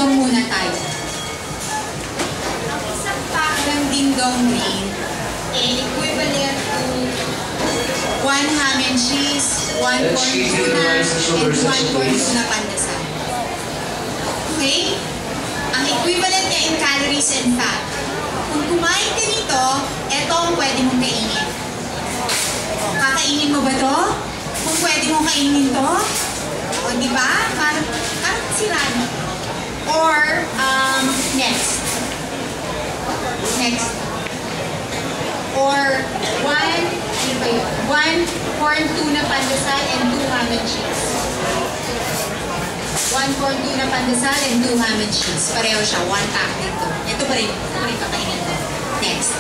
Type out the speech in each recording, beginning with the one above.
ding-dong muna tayo. Ang isang pack ng ding-dong green equivalent to 1 ham and cheese, 1 corn tuna, and 1 corn tuna pandesal. Okay? Ang equivalent niya in calories and fat. Kung kumain ka nito, ito ang pwede mong kainin. Kakainin mo ba to? Kung pwede mong kainin to? O, di ba? Parang sirano. Or, next. Or, 1 corn tuna pandesal and 2 ham and cheese. 1 corn tuna pandesal and 2 ham and cheese. Pareho siya, 1 pack dito. Ito pa rin kakainin ko. Next.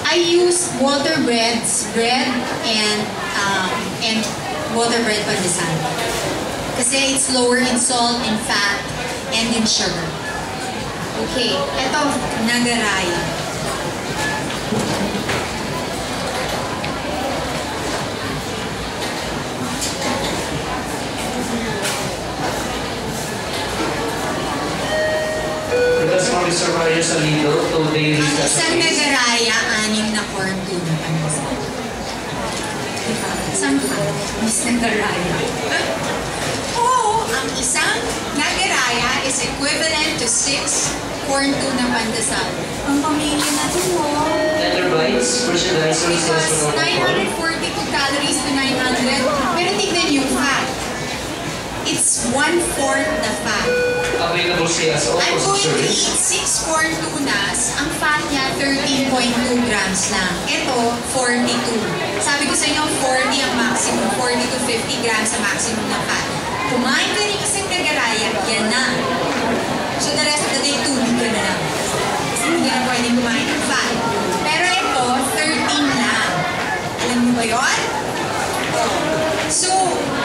I use Walter Bread's bread and Walter Bread pandesal. Kasi it's lower in salt, in fat, and in sugar. Okay, ito, Nagaraya. Survive sa Lido to daily ang isang Nagaraya, 6 na corn tuna pandesal. Diba? Isang Miss Nagaraya. Oo, ang isang Nagaraya is equivalent to 6 corn tuna pandesal. Ang pamilya na ito mo. Tender bites, merchandise, because 942 calories to 900. Pero tignan yung fat. It's 1/4 the fat. Available siya as I'm also going to eat service. 6 corn tunas. Ang fat niya, 13.2 grams lang. Ito, 42. Sabi ko sa inyo, 40 ang maximum. 40 to 50 grams ang maximum ng fat. Kumain ka rin isang Nagaraya, yan na. So the rest of the day, tulog ka na lang. Kasi hindi na pwedeng kumain ng fat. Pero ito, 13 lang. Alam niyo ba yun? So,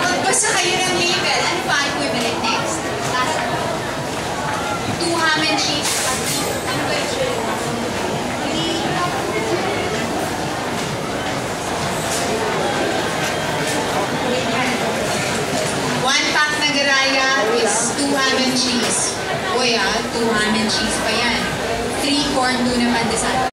magbasa kayo ng label. Ano pa equivalent next? Last 2 ham and cheese. Ano ba yun? 1 pack Nagaraya is 2 ham and cheese. Uy 2 ham and cheese pa yan. 3 corn tuna pandesal.